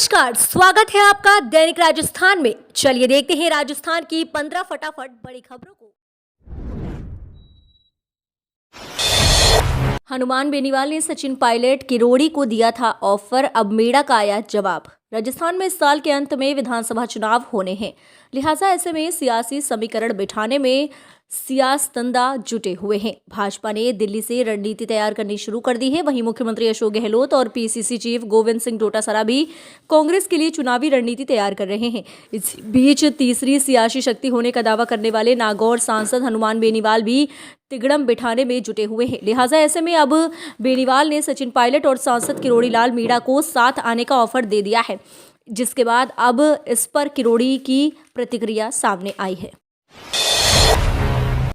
नमस्कार, स्वागत है आपका दैनिक राजस्थान में। चलिए देखते हैं राजस्थान की 15 फटाफट बड़ी खबरों को। हनुमान बेनीवाल ने सचिन पायलट किरोड़ी को दिया था ऑफर, अब मेड़ा का आया जवाब। राजस्थान में इस साल के अंत में विधानसभा चुनाव होने हैं, लिहाजा ऐसे में सियासी समीकरण बिठाने में सियासतंदा जुटे हुए हैं। भाजपा ने दिल्ली से रणनीति तैयार करनी शुरू कर दी है। वहीं मुख्यमंत्री अशोक गहलोत और पीसीसी चीफ गोविंद सिंह डोटासरा भी कांग्रेस के लिए चुनावी रणनीति तैयार कर रहे हैं। इस बीच तीसरी सियासी शक्ति होने का दावा करने वाले नागौर सांसद हनुमान बेनीवाल भी तिगड़म बिठाने में जुटे हुए हैं। लिहाजा ऐसे में अब बेनीवाल ने सचिन पायलट और सांसद किरोड़ी लाल मीणा को साथ आने का ऑफर दे दिया है, जिसके बाद अब इस पर किरोड़ी की प्रतिक्रिया सामने आई है।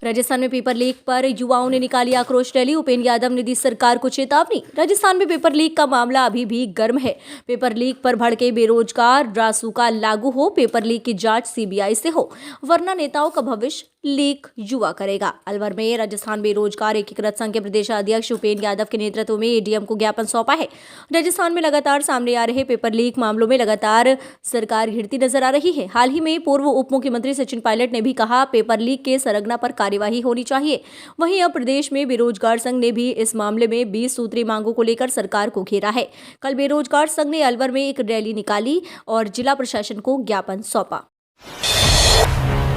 राजस्थान में पेपर लीक पर युवाओं ने निकाली आक्रोश रैली। उपेंद्र यादव ने दी सरकार को चेतावनी। राजस्थान में पेपर लीक का मामला अभी भी गर्म है। पेपर लीक पर भड़के बेरोजगार, रासुका लागू हो, पेपर लीक की जांच सीबीआई से हो, वरना नेताओं का भविष्य लीक युवा करेगा। अलवर में राजस्थान बेरोजगार एकीकृत संघ के प्रदेश अध्यक्ष उपेंद्र यादव के नेतृत्व में एडीएम को ज्ञापन सौंपा है। राजस्थान में लगातार सामने आ रहे पेपर लीक मामलों में लगातार सरकार घिरती नजर आ रही है। हाल ही में पूर्व उप मुख्यमंत्री सचिन पायलट ने भी कहा, पेपर लीक के सरगना पर कार्यवाही होनी चाहिए। वहीं अब प्रदेश में बेरोजगार संघ ने भी इस मामले में 20 सूत्री मांगों को लेकर सरकार को घेरा है। कल बेरोजगार संघ ने अलवर में एक रैली निकाली और जिला प्रशासन को ज्ञापन सौंपा।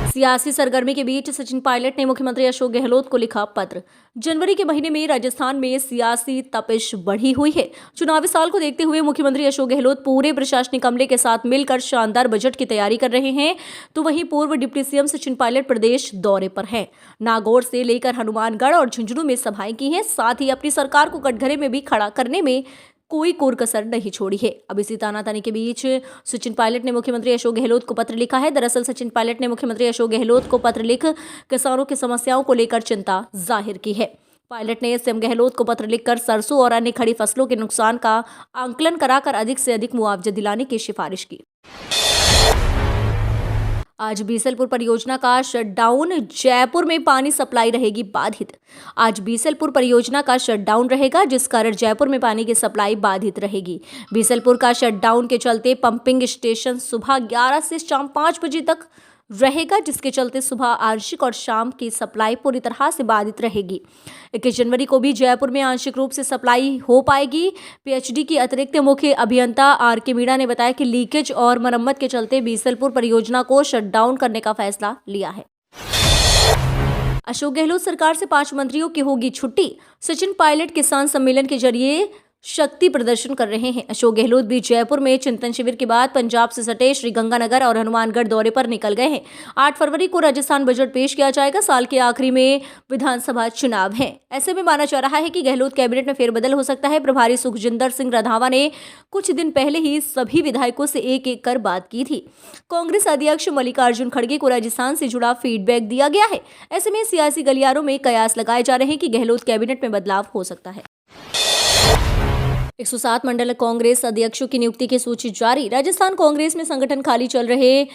सियासी सरगर्मी के बीच सचिन पायलट ने मुख्यमंत्री अशोक गहलोत को लिखा पत्र। जनवरी के महीने में राजस्थान में सियासी तपिश बढ़ी हुई है। चुनावी साल को देखते हुए मुख्यमंत्री अशोक गहलोत पूरे प्रशासनिक अमले के साथ मिलकर शानदार बजट की तैयारी कर रहे हैं, तो वहीं पूर्व डिप्टी सीएम सचिन पायलट प्रदेश दौरे पर हैं। नागौर से लेकर हनुमानगढ़ और झुंझुनू में सभाएं की हैं, साथ ही अपनी सरकार को कटघरे में भी खड़ा करने में कोई कोर कसर नहीं छोड़ी है। अब इसी तानातानी के बीच सचिन पायलट ने मुख्यमंत्री अशोक गहलोत को पत्र लिखा है। दरअसल सचिन पायलट ने मुख्यमंत्री अशोक गहलोत को पत्र लिख किसानों की समस्याओं को लेकर चिंता जाहिर की है। पायलट ने सीएम गहलोत को पत्र लिखकर सरसों और अन्य खड़ी फसलों के नुकसान का आंकलन कराकर अधिक से अधिक मुआवजा दिलाने की सिफारिश की। आज बीसलपुर परियोजना का शटडाउन, जयपुर में पानी सप्लाई रहेगी बाधित। आज बीसलपुर परियोजना का शटडाउन रहेगा, जिस कारण जयपुर में पानी की सप्लाई बाधित रहेगी। बीसलपुर का शटडाउन के चलते पंपिंग स्टेशन सुबह 11 से शाम 5 बजे तक रहेगा, जिसके चलते सुबह आंशिक और शाम की सप्लाई पूरी तरह से बाधित रहेगी। 21 जनवरी को भी जयपुर में आंशिक रूप से सप्लाई हो पाएगी। पीएचडी की अतिरिक्त मुख्य अभियंता आर के मीणा ने बताया कि लीकेज और मरम्मत के चलते बीसलपुर परियोजना को शटडाउन करने का फैसला लिया है। अशोक गहलोत सरकार से 5 मंत्रियों की होगी छुट्टी। सचिन पायलट किसान सम्मेलन के जरिए शक्ति प्रदर्शन कर रहे हैं। अशोक गहलोत भी जयपुर में चिंतन शिविर के बाद पंजाब से सटे श्रीगंगानगर और हनुमानगढ़ दौरे पर निकल गए हैं। 8 फरवरी को राजस्थान बजट पेश किया जाएगा। साल के आखिरी में विधानसभा चुनाव है। ऐसे में माना जा रहा है कि गहलोत कैबिनेट में फेरबदल हो सकता है। प्रभारी सुखजिंदर सिंह रंधावा ने कुछ दिन पहले ही सभी विधायकों से एक-एक कर बात की थी। कांग्रेस अध्यक्ष मल्लिकार्जुन खड़गे को राजस्थान से जुड़ा फीडबैक दिया गया है। ऐसे में सियासी गलियारों में कयास लगाए जा रहे हैं कि गहलोत कैबिनेट में बदलाव हो सकता है। 107 मंडल कांग्रेस अध्यक्षों की नियुक्ति की सूची जारी। राजस्थान कांग्रेस में संगठन खाली चल रहे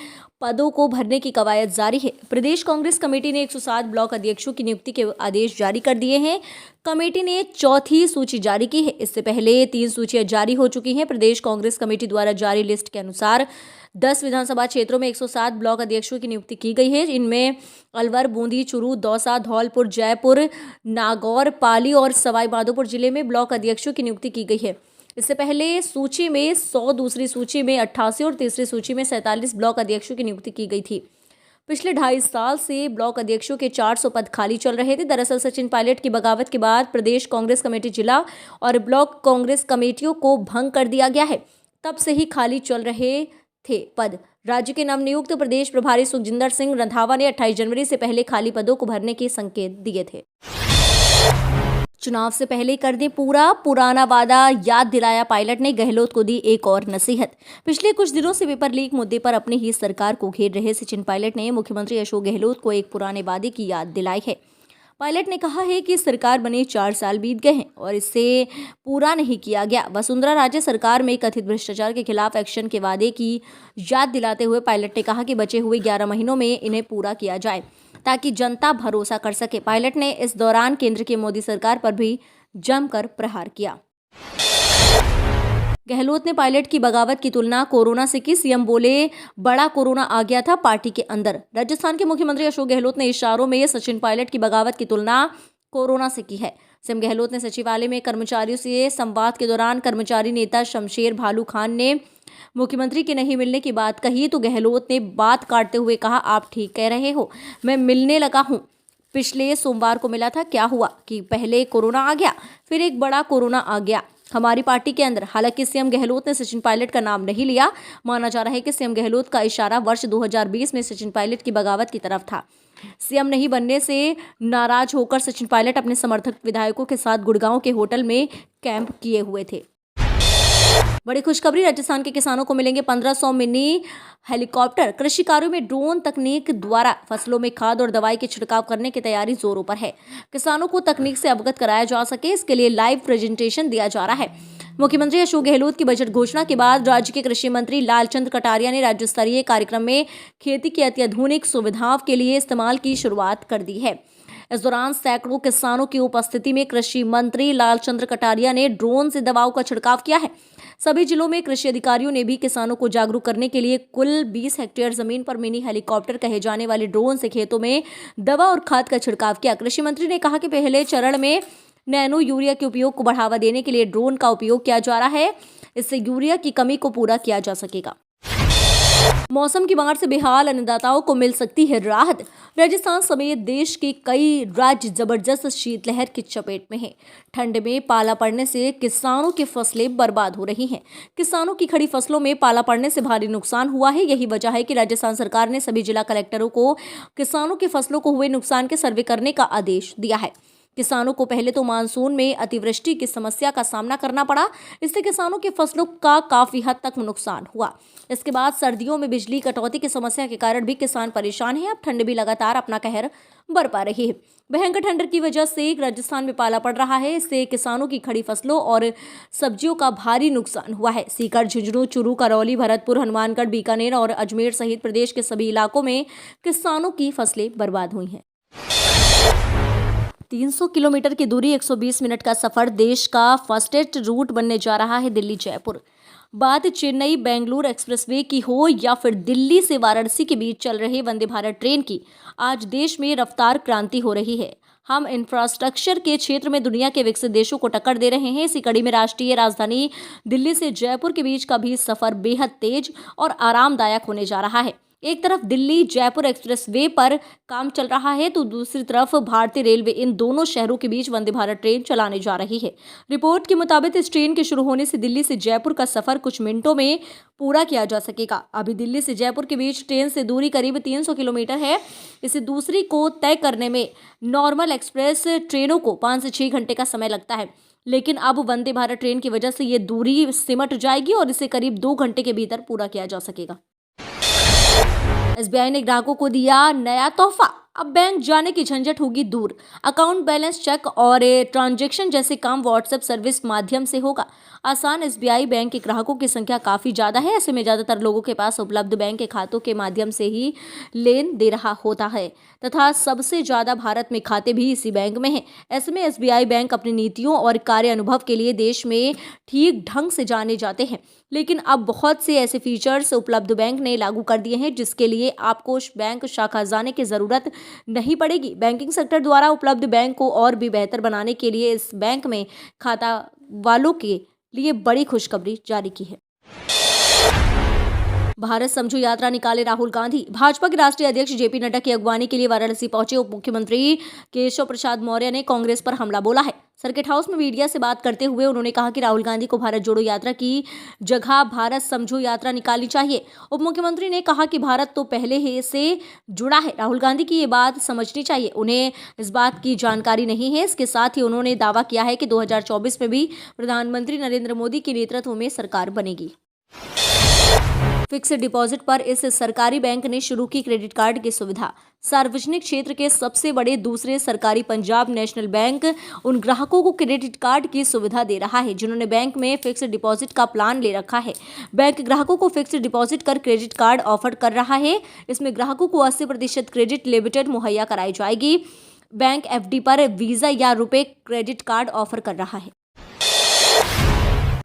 पदों को भरने की कवायद जारी है। प्रदेश कांग्रेस कमेटी ने 107 ब्लॉक अध्यक्षों की नियुक्ति के आदेश जारी कर दिए हैं। कमेटी ने चौथी सूची जारी की है। इससे पहले 3 सूचियां जारी हो चुकी हैं। प्रदेश कांग्रेस कमेटी द्वारा जारी लिस्ट के अनुसार 10 विधानसभा क्षेत्रों में 107 ब्लॉक अध्यक्षों की नियुक्ति की गई है। इनमें अलवर, बूंदी, चूरू, दौसा, धौलपुर, जयपुर, नागौर, पाली और सवाई माधोपुर जिले में ब्लॉक अध्यक्षों की नियुक्ति की गई है। इससे पहले सूची में 100, दूसरी सूची में 88 और तीसरी सूची में 47 ब्लॉक अध्यक्षों की नियुक्ति की गई थी। पिछले 2.5 साल से ब्लॉक अध्यक्षों के 400 पद खाली चल रहे थे। दरअसल सचिन पायलट की बगावत के बाद प्रदेश कांग्रेस कमेटी जिला और ब्लॉक कांग्रेस कमेटियों को भंग कर दिया गया है। तब से ही खाली चल रहे थे पद। राज्य के नवनियुक्त प्रदेश प्रभारी सुखजिंदर सिंह रंधावा ने 28 जनवरी से पहले खाली पदों को भरने के संकेत दिए थे। चुनाव से पहले कर दें पूरा, पुराना वादा याद दिलाया पायलट ने। गहलोत को दी एक और नसीहत। पिछले कुछ दिनों से पेपर लीक मुद्दे पर अपनी ही सरकार को घेर रहे सचिन पायलट ने मुख्यमंत्री अशोक गहलोत को एक पुराने वादे की याद दिलाई है। पायलट ने कहा है कि सरकार बने 4 साल बीत गए हैं और इसे पूरा नहीं किया गया। वसुंधरा राजे सरकार में कथित भ्रष्टाचार के खिलाफ एक्शन के वादे की याद दिलाते हुए पायलट ने कहा कि बचे हुए 11 महीनों में इन्हें पूरा किया जाए ताकि जनता भरोसा कर सके। पायलट ने इस दौरान केंद्र की मोदी सरकार पर भी जमकर प्रहार किया। गहलोत ने पायलट की बगावत की तुलना कोरोना से की। सीएम बोले बड़ा कोरोना आ गया था पार्टी के अंदर। राजस्थान के मुख्यमंत्री अशोक गहलोत ने इशारों में सचिन पायलट की बगावत की तुलना कोरोना से की है। सीएम गहलोत ने सचिवालय में कर्मचारियों से संवाद के दौरान कर्मचारी नेता शमशेर भालू खान ने मुख्यमंत्री के नहीं मिलने की बात कही तो गहलोत ने बात काटते हुए कहा, आप ठीक कह रहे हो, मैं मिलने लगा हूं। पिछले सोमवार को मिला था। क्या हुआ कि पहले कोरोना आ गया, फिर एक बड़ा कोरोना आ गया हमारी पार्टी के अंदर। हालांकि सीएम गहलोत ने सचिन पायलट का नाम नहीं लिया। माना जा रहा है कि सीएम गहलोत का इशारा वर्ष 2020 में सचिन पायलट की बगावत की तरफ था। सीएम नहीं बनने से नाराज होकर सचिन पायलट अपने समर्थक विधायकों के साथ गुड़गांव के होटल में कैंप किए हुए थे। बड़ी खुशखबरी, राजस्थान के किसानों को मिलेंगे 1500 मिनी हेलीकॉप्टर। कृषि कार्यों में ड्रोन तकनीक द्वारा फसलों में खाद और दवाई के छिड़काव करने की तैयारी जोरों पर है। किसानों को तकनीक से अवगत कराया जा सके, इसके लिए लाइव प्रेजेंटेशन दिया जा रहा है। मुख्यमंत्री अशोक गहलोत की बजट घोषणा के बाद राज्य के कृषि मंत्री लालचंद्र कटारिया ने राज्य स्तरीय कार्यक्रम में खेती की अत्याधुनिक सुविधाओं के लिए इस्तेमाल की शुरुआत कर दी है। इस दौरान सैकड़ों किसानों की उपस्थिति में कृषि मंत्री लालचंद्र कटारिया ने ड्रोन से दवाओं का छिड़काव किया है। सभी जिलों में कृषि अधिकारियों ने भी किसानों को जागरूक करने के लिए कुल 20 हेक्टेयर जमीन पर मिनी हेलीकॉप्टर कहे जाने वाले ड्रोन से खेतों में दवा और खाद का छिड़काव किया। कृषि मंत्री ने कहा कि पहले चरण में नैनो यूरिया के उपयोग को बढ़ावा देने के लिए ड्रोन का उपयोग किया जा रहा है। इससे यूरिया की कमी को पूरा किया जा सकेगा। मौसम की मार से बेहाल अन्नदाताओं को मिल सकती है राहत। राजस्थान समेत देश के कई राज्य जबरदस्त शीतलहर की चपेट में हैं। ठंड में पाला पड़ने से किसानों की फसलें बर्बाद हो रही हैं। किसानों की खड़ी फसलों में पाला पड़ने से भारी नुकसान हुआ है। यही वजह है कि राजस्थान सरकार ने सभी जिला कलेक्टरों को किसानों की फसलों को हुए नुकसान के सर्वे करने का आदेश दिया है। किसानों को पहले तो मानसून में अतिवृष्टि की समस्या का सामना करना पड़ा। इससे किसानों की फसलों का काफी हद तक नुकसान हुआ। इसके बाद सर्दियों में बिजली कटौती की समस्या के कारण भी किसान परेशान हैं। अब ठंड भी लगातार अपना कहर बरपा रही है। भयंकर ठंड की वजह से राजस्थान में पाला पड़ रहा है। इससे किसानों की खड़ी फसलों और सब्जियों का भारी नुकसान हुआ है। सीकर, झुंझुनू, चूरू, करौली, भरतपुर, हनुमानगढ़, बीकानेर और अजमेर सहित प्रदेश के सभी इलाकों में किसानों की फसलें बर्बाद हुई हैं। 300 किलोमीटर की दूरी, 120 मिनट का सफर, देश का फास्टेस्ट रूट बनने जा रहा है दिल्ली जयपुर। बात चेन्नई बेंगलुरु एक्सप्रेसवे की हो या फिर दिल्ली से वाराणसी के बीच चल रहे वंदे भारत ट्रेन की, आज देश में रफ्तार क्रांति हो रही है। हम इंफ्रास्ट्रक्चर के क्षेत्र में दुनिया के विकसित देशों को टक्कर दे रहे हैं। इसी कड़ी में राष्ट्रीय राजधानी दिल्ली से जयपुर के बीच का भी सफर बेहद तेज और आरामदायक होने जा रहा है। एक तरफ दिल्ली जयपुर एक्सप्रेसवे पर काम चल रहा है तो दूसरी तरफ भारतीय रेलवे इन दोनों शहरों के बीच वंदे भारत ट्रेन चलाने जा रही है। रिपोर्ट के मुताबिक इस ट्रेन के शुरू होने से दिल्ली से जयपुर का सफर कुछ मिनटों में पूरा किया जा सकेगा। अभी दिल्ली से जयपुर के बीच ट्रेन से दूरी करीब 300 किलोमीटर है। इसे दूसरी को तय करने में नॉर्मल एक्सप्रेस ट्रेनों को 5 से 6 घंटे का समय लगता है, लेकिन अब वंदे भारत ट्रेन की वजह से ये दूरी सिमट जाएगी और इसे करीब 2 घंटे के भीतर पूरा किया जा सकेगा। एसबीआई ने ग्राहकों को दिया नया तोहफा। अब बैंक जाने की झंझट होगी दूर। अकाउंट बैलेंस चेक और ट्रांजैक्शन जैसे काम व्हाट्सएप सर्विस माध्यम से होगा आसान। एसबीआई बैंक के ग्राहकों की संख्या काफ़ी ज़्यादा है। ऐसे में ज़्यादातर लोगों के पास उपलब्ध बैंक के खातों के माध्यम से ही लेन दे रहा होता है तथा सबसे ज़्यादा भारत में खाते भी इसी बैंक में हैं। ऐसे में एसबीआई बैंक अपनी नीतियों और कार्य अनुभव के लिए देश में ठीक ढंग से जाने जाते हैं, लेकिन अब बहुत से ऐसे फीचर्स उपलब्ध बैंक ने लागू कर दिए हैं जिसके लिए आपको बैंक शाखा जाने की ज़रूरत नहीं पड़ेगी। बैंकिंग सेक्टर द्वारा उपलब्ध बैंक को और भी बेहतर बनाने के लिए इस बैंक में खाता वालों के लिए बड़ी खुशखबरी जारी की है। भारत समझो यात्रा निकाले राहुल गांधी। भाजपा के राष्ट्रीय अध्यक्ष जेपी नड्डा की अगवानी के लिए वाराणसी पहुंचे उप मुख्यमंत्री केशव प्रसाद मौर्य ने कांग्रेस पर हमला बोला है। सर्किट हाउस में मीडिया से बात करते हुए उन्होंने कहा कि राहुल गांधी को भारत जोड़ो यात्रा की जगह भारत समझो यात्रा निकालनी चाहिए। उप मुख्यमंत्री ने कहा कि भारत तो पहले ही से जुड़ा है, राहुल गांधी की ये बात समझनी चाहिए। उन्हें इस बात की जानकारी नहीं है। इसके साथ ही उन्होंने दावा किया है कि 2024 में भी प्रधानमंत्री नरेंद्र मोदी के नेतृत्व में सरकार बनेगी। फिक्स्ड डिपॉजिट पर इस सरकारी बैंक ने शुरू की क्रेडिट कार्ड की सुविधा। सार्वजनिक क्षेत्र के सबसे बड़े दूसरे सरकारी पंजाब नेशनल बैंक उन ग्राहकों को क्रेडिट कार्ड की सुविधा दे रहा है जिन्होंने बैंक में फिक्स्ड डिपॉजिट का प्लान ले रखा है। बैंक ग्राहकों को फिक्स्ड डिपॉजिट कर क्रेडिट कार्ड ऑफर कर रहा है। इसमें ग्राहकों को 80% क्रेडिट लिमिटेड मुहैया कराई जाएगी। बैंक एफडी पर वीजा या रुपए क्रेडिट कार्ड ऑफर कर रहा है।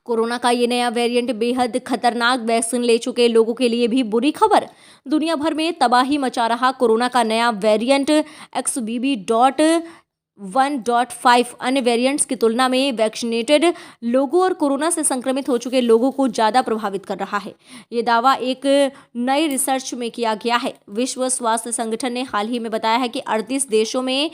कोरोना का ये नया वेरिएंट बेहद खतरनाक, वैक्सीन ले चुके लोगों के लिए भी बुरी खबर। दुनिया भर में तबाही मचा रहा कोरोना का नया वेरिएंट XBB.1.5 अन्य वेरिएंट्स की तुलना में वैक्सीनेटेड लोगों और कोरोना से संक्रमित हो चुके लोगों को ज़्यादा प्रभावित कर रहा है। ये दावा एक नई रिसर्च में किया गया है। विश्व स्वास्थ्य संगठन ने हाल ही में बताया है कि 38 देशों में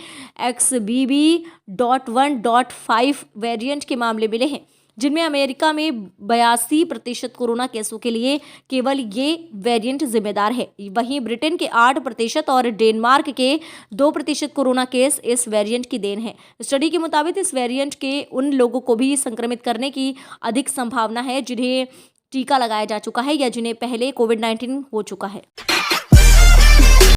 XBB.1.5 वेरिएंट के मामले मिले हैं, जिनमें अमेरिका में 82% कोरोना केसों के लिए केवल ये वेरिएंट जिम्मेदार है। वहीं ब्रिटेन के 8% और डेनमार्क के 2% कोरोना केस इस वेरिएंट की देन है। स्टडी के मुताबिक इस वेरिएंट के उन लोगों को भी संक्रमित करने की अधिक संभावना है जिन्हें टीका लगाया जा चुका है या जिन्हें पहले कोविड-19 हो चुका है।